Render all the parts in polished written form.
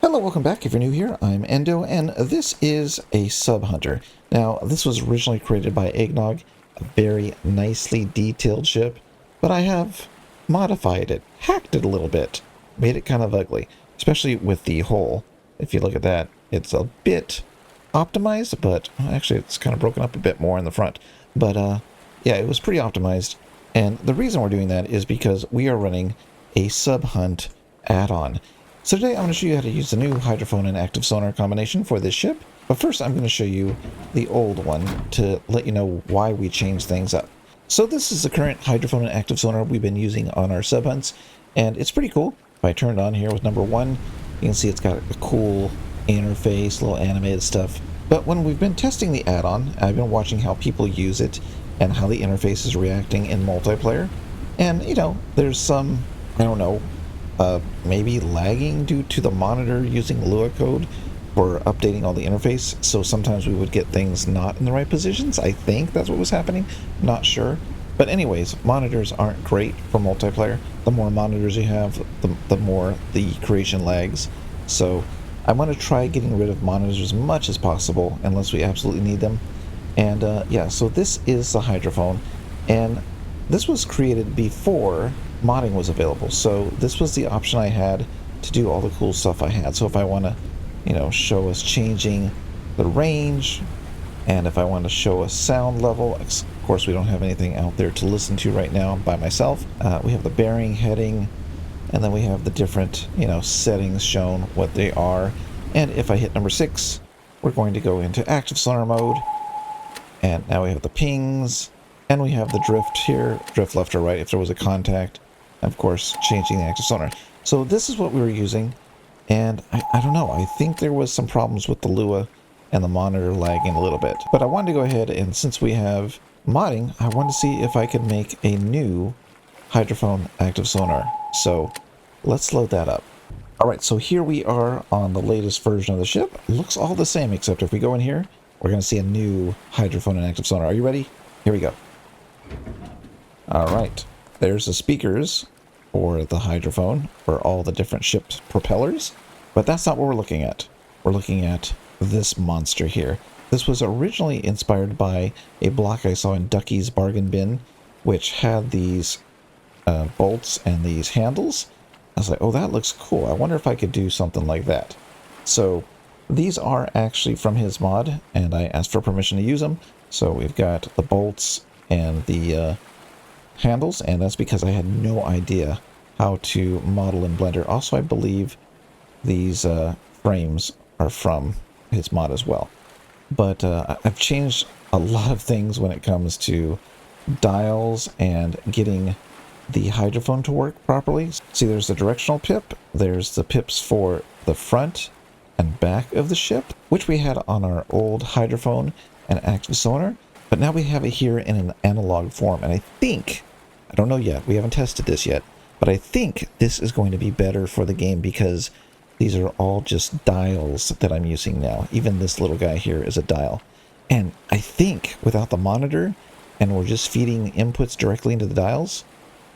Hello, welcome back. If you're new here, I'm Endo, and this is a Sub Hunter. Now, this was originally created by Eggnog, a very nicely detailed ship, but I have modified it, hacked it a little bit, made it kind of ugly, especially with the hull. If you look at that, it's a bit optimized, but actually it's kind of broken up a bit more in the front. But yeah, it was pretty optimized, and the reason we're doing that is because we are running a Sub Hunt add-on. So today I'm going to show you how to use the new hydrophone and active sonar combination for this ship. But first I'm going to show you the old one to let you know why we changed things up. So this is the current hydrophone and active sonar we've been using on our sub hunts, and it's pretty cool. If I turn it on here with number 1, you can see it's got a cool interface, little animated stuff. But when we've been testing the add-on, I've been watching how people use it and how the interface is reacting in multiplayer. And, you know, there's some, I don't know, maybe lagging due to the monitor using Lua code for updating all the interface. So sometimes we would get things not in the right positions. I think that's what was happening. Not sure. But anyways, monitors aren't great for multiplayer. The more monitors you have, the more the creation lags. So I want to try getting rid of monitors as much as possible unless we absolutely need them. And yeah, so this is the hydrophone. And this was created before modding was available, so this was the option I had to do all the cool stuff I had. So if I want to, you know, show us changing the range, and if I want to show us sound level, of course we don't have anything out there to listen to right now by myself. We have the bearing heading, and then we have the different, you know, settings shown, what they are. And if I hit number 6, we're going to go into active sonar mode, and now we have the pings, and we have the drift here, drift left or right if there was a contact. Of course, changing the active sonar. So this is what we were using, and I don't know, I think there was some problems with the Lua and the monitor lagging a little bit. But I wanted to go ahead, and since we have modding, I wanted to see if I could make a new hydrophone active sonar. So let's load that up. Alright, so here we are on the latest version of the ship. It looks all the same, except if we go in here, we're going to see a new hydrophone and active sonar. Are you ready? Here we go. Alright. There's the speakers for the hydrophone for all the different ship's propellers, but that's not what we're looking at. We're looking at this monster here. This was originally inspired by a block I saw in Ducky's Bargain Bin, which had these bolts and these handles. I was like, oh, that looks cool. I wonder if I could do something like that. So these are actually from his mod, and I asked for permission to use them. So we've got the bolts and the handles, and that's because I had no idea how to model in Blender. Also, I believe these frames are from his mod as well. But I've changed a lot of things when it comes to dials and getting the hydrophone to work properly. See, there's the directional pip, there's the pips for the front and back of the ship, which we had on our old hydrophone and active sonar, but now we have it here in an analog form, and I don't know yet, we haven't tested this yet, but I think this is going to be better for the game because these are all just dials that I'm using now. Even this little guy here is a dial. And I think without the monitor, and we're just feeding inputs directly into the dials,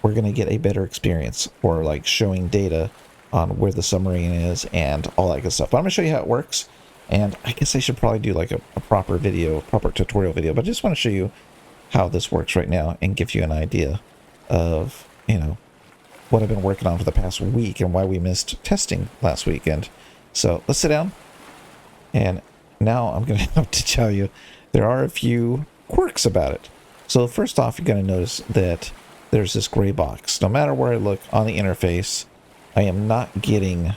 we're going to get a better experience for like showing data on where the submarine is and all that good stuff. But I'm going to show you how it works, and I guess I should probably do like a proper video, proper tutorial video, but I just want to show you how this works right now and give you an idea of, you know, what I've been working on for the past week and why we missed testing last weekend. So let's sit down, and now I'm going to have to tell you there are a few quirks about it. So first off, you're going to notice that there's this gray box. No matter where I look on the interface, I am not getting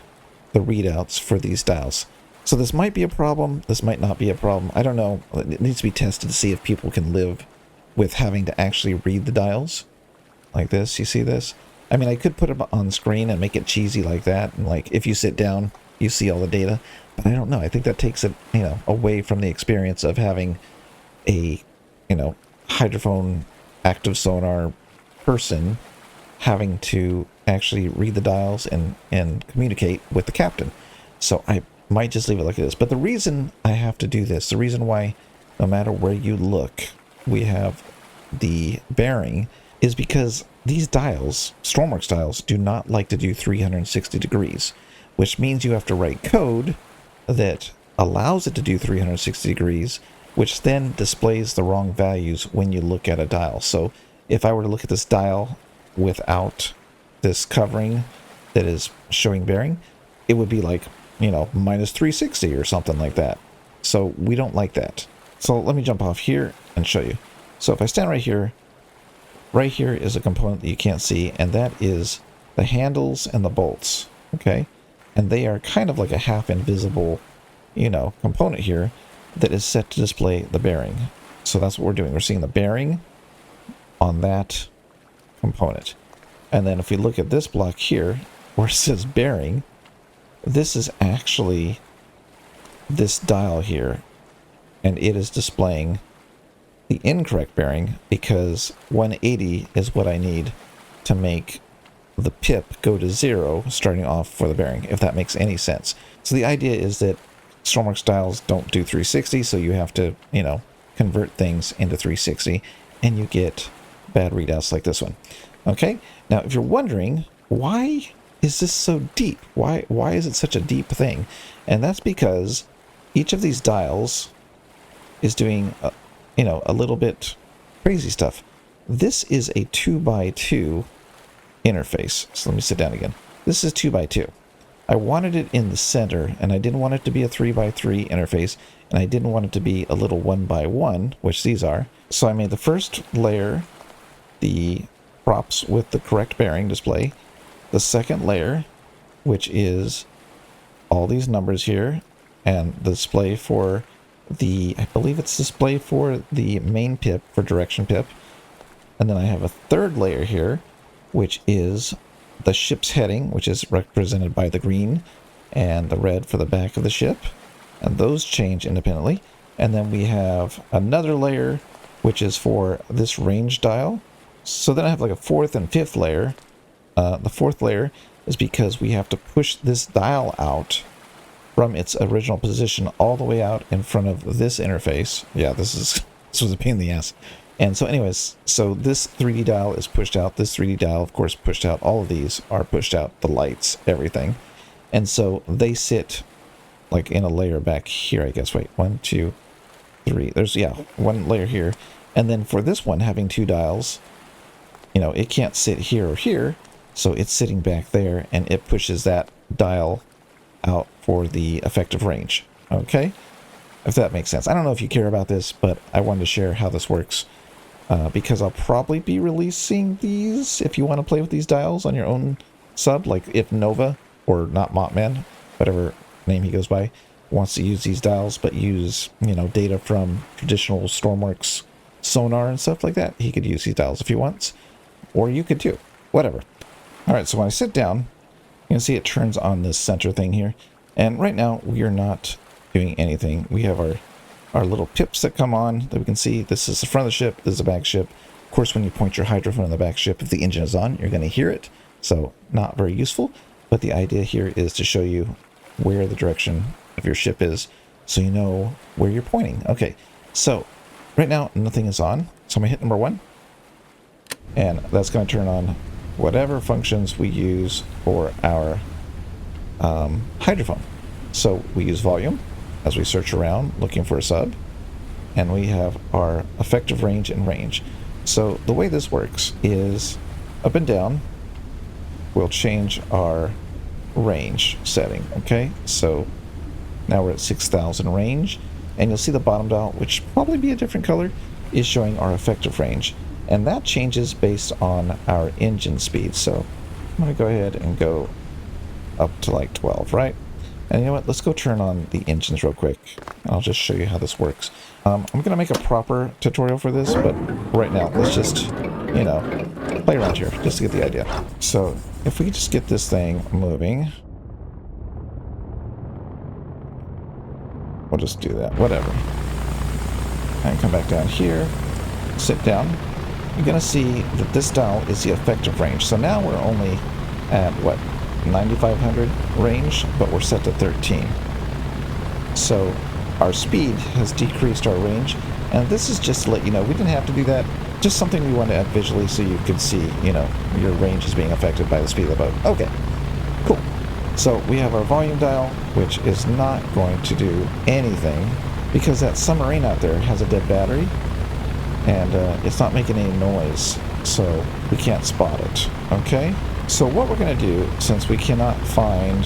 the readouts for these dials. So this might be a problem, this might not be a problem. I don't know. It needs to be tested to see if people can live with having to actually read the dials. Like this, you see this? I mean, I could put it on screen and make it cheesy like that, and like if you sit down, you see all the data. But I don't know. I think that takes it, you know, away from the experience of having a, you know, hydrophone active sonar person having to actually read the dials and communicate with the captain. So I might just leave it like it is. But the reason I have to do this, the reason why no matter where you look, we have the bearing, is because these dials, Stormworks dials, do not like to do 360 degrees. which means you have to write code that allows it to do 360 degrees, which then displays the wrong values when you look at a dial. So if I were to look at this dial without this covering that is showing bearing, it would be like, you know, minus 360 or something like that. So we don't like that. So let me jump off here and show you. So if I stand right here is a component that you can't see, and that is the handles and the bolts, okay? And they are kind of like a half invisible, you know, component here that is set to display the bearing. So that's what we're doing. We're seeing the bearing on that component. And then if we look at this block here, where it says bearing, this is actually this dial here, and it is displaying the incorrect bearing because 180 is what I need to make the pip go to 0 starting off for the bearing, if that makes any sense. So the idea is that Stormworks dials don't do 360, so you have to, you know, convert things into 360, and you get bad readouts like this one. Okay, now if you're wondering, why is this so deep? Why is it such a deep thing? And that's because each of these dials is doing, you know, a little bit crazy stuff. This is a 2x2 interface. So let me sit down again. This is 2x2. I wanted it in the center, and I didn't want it to be a 3x3 interface, and I didn't want it to be a little 1x1, which these are. So I made the first layer the props with the correct bearing display. The second layer, which is all these numbers here, and the display for the, I believe it's display for the main pip, for direction pip. And then I have a third layer here, which is the ship's heading, which is represented by the green and the red for the back of the ship. And those change independently. And then we have another layer, which is for this range dial. So then I have like a fourth and fifth layer. The fourth layer is because we have to push this dial out from its original position all the way out in front of this interface. Yeah, this was a pain in the ass. And so anyways, so this 3D dial is pushed out. This 3D dial, of course, pushed out. All of these are pushed out. The lights, everything. And so they sit like in a layer back here, I guess. Wait, 1, 2, 3. There's, yeah, one layer here. And then for this one, having two dials, you know, it can't sit here or here. So it's sitting back there, and it pushes that dial out for the effective range. Okay? If that makes sense. I don't know if you care about this, but I wanted to share how this works. Because I'll probably be releasing these if you want to play with these dials on your own sub. Like if Nova, or not Mopman, whatever name he goes by, wants to use these dials, but use, you know, data from traditional Stormworks sonar and stuff like that, he could use these dials if he wants. Or you could too. Whatever. Alright, so when I sit down, you can see it turns on this center thing here. And right now, we are not doing anything. We have our little pips that come on that we can see. This is the front of the ship. This is the back ship. Of course, when you point your hydrophone in the back ship, if the engine is on, you're going to hear it. So not very useful. But the idea here is to show you where the direction of your ship is so you know where you're pointing. Okay, so right now, nothing is on. So I'm going to hit number 1. And that's going to turn on whatever functions we use for our hydrophone. So we use volume as we search around looking for a sub, and we have our effective range and range. So the way this works is up and down, we'll change our range setting. Okay, so now we're at 6,000 range, and you'll see the bottom dial, which probably be a different color, is showing our effective range. And that changes based on our engine speed. So I'm going to go ahead and go up to like 12, right? And you know what? Let's go turn on the engines real quick. And I'll just show you how this works. I'm going to make a proper tutorial for this, but right now, let's just, you know, play around here just to get the idea. So if we just get this thing moving, we'll just do that, whatever. And come back down here, sit down. You're going to see that this dial is the effective range. So now we're only at, what, 9,500 range, but we're set to 13. So our speed has decreased our range, and this is just to let you know, we didn't have to do that. Just something we want to add visually so you can see, you know, your range is being affected by the speed of the boat. Okay, cool. So we have our volume dial, which is not going to do anything because that submarine out there has a dead battery and it's not making any noise, so we can't spot it. Okay, so what we're going to do, since we cannot find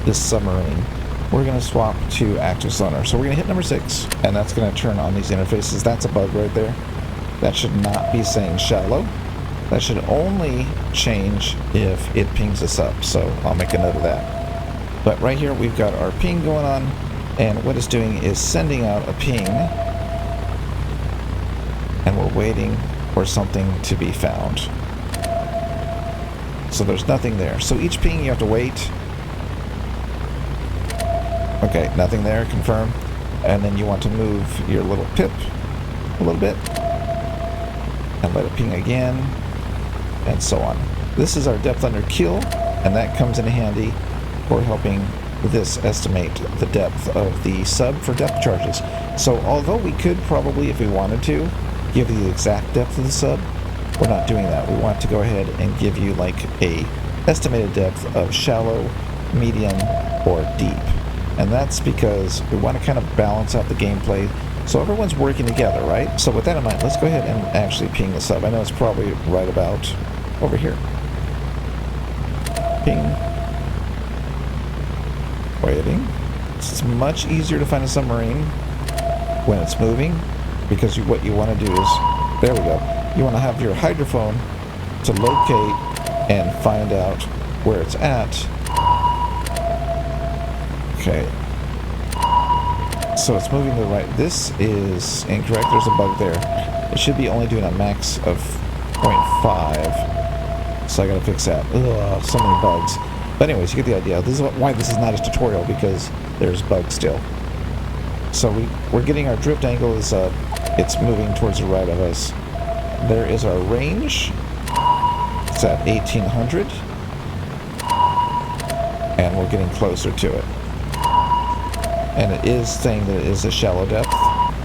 this submarine, we're going to swap to active sonar. So we're going to hit number 6, and that's going to turn on these interfaces. That's a bug right there. That should not be saying shallow. That should only change if it pings us up, so I'll make a note of that. But right here we've got our ping going on, and what it's doing is sending out a ping, and we're waiting for something to be found. So there's nothing there. So each ping you have to wait. Okay, nothing there, confirm. And then you want to move your little pip a little bit and let it ping again, and so on. This is our depth under kill, and that comes in handy for helping this estimate the depth of the sub for depth charges. So although we could probably, if we wanted to, give you the exact depth of the sub, we're not doing that. We want to go ahead and give you like a estimated depth of shallow, medium, or deep. And that's because we want to kind of balance out the gameplay so everyone's working together, right? So with that in mind, let's go ahead and actually ping the sub. I know it's probably right about over here. Ping. Waiting. It's much easier to find a submarine when it's moving, because what you want to do is, there we go, you want to have your hydrophone to locate and find out where it's at. Okay, so it's moving to the right. This is incorrect. There's a bug there. It should be only doing a max of 0.5, so I gotta fix that. Ugh, so many bugs. But anyways, you get the idea. This is why this is not a tutorial, because there's bugs still. So we're getting our drift angle is up. It's moving towards the right of us. There is our range. It's at 1800, and we're getting closer to it. And it is saying that it is a shallow depth,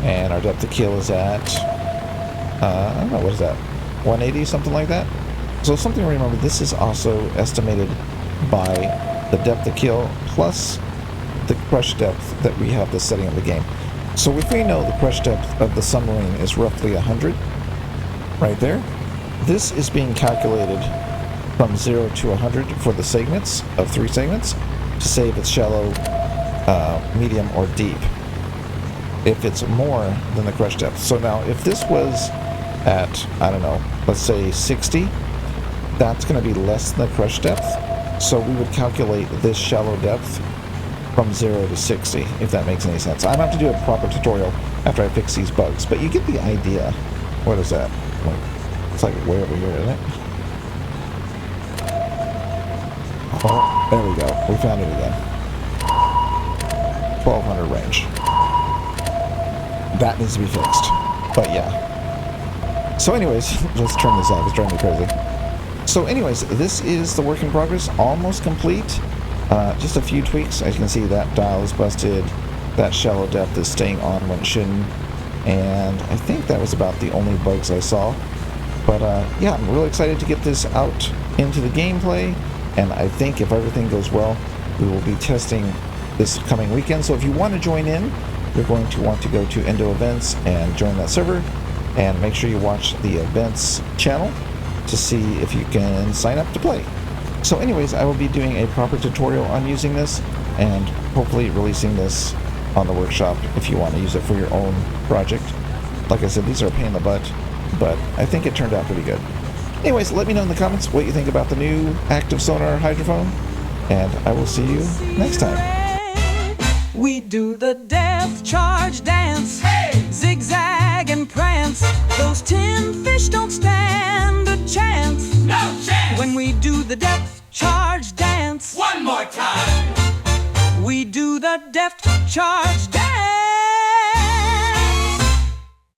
and our depth of kill is at, I don't know, what is that, 180, something like that? So something to remember, this is also estimated by the depth of kill plus the crush depth that we have the setting of the game. So if we know the crush depth of the submarine is roughly 100, right there, this is being calculated from 0 to 100 for the segments of 3 segments to say if it's shallow, medium, or deep, if it's more than the crush depth. So now if this was at, I don't know, let's say 60, that's going to be less than the crush depth, so we would calculate this shallow depth from 0 to 60, if that makes any sense. I'm going to have to do a proper tutorial after I fix these bugs, but you get the idea. What is that? It's like way over here, isn't it? Oh, there we go. We found it again. 1200 range. That needs to be fixed. But yeah. So anyways, let's turn this off. It's driving me crazy. So anyways, this is the work in progress. Almost complete. Just a few tweaks. As you can see, that dial is busted. That shallow depth is staying on when it shouldn't. And I think that was about the only bugs I saw. But yeah, I'm really excited to get this out into the gameplay. And I think if everything goes well, we will be testing this coming weekend. So if you want to join in, you're going to want to go to EndoEvents and join that server, and make sure you watch the events channel to see if you can sign up to play. So anyways, I will be doing a proper tutorial on using this, and hopefully releasing this on the workshop if you want to use it for your own project. Like I said, these are a pain in the butt, but I think it turned out pretty good. Anyways, let me know in the comments what you think about the new active sonar hydrophone, and I will see you next time. We do the depth charge dance, hey! Zigzag and prance. Those 10 fish don't stand a chance. No chance! When we do the depth charge dance. One more time! We do the depth charge dance.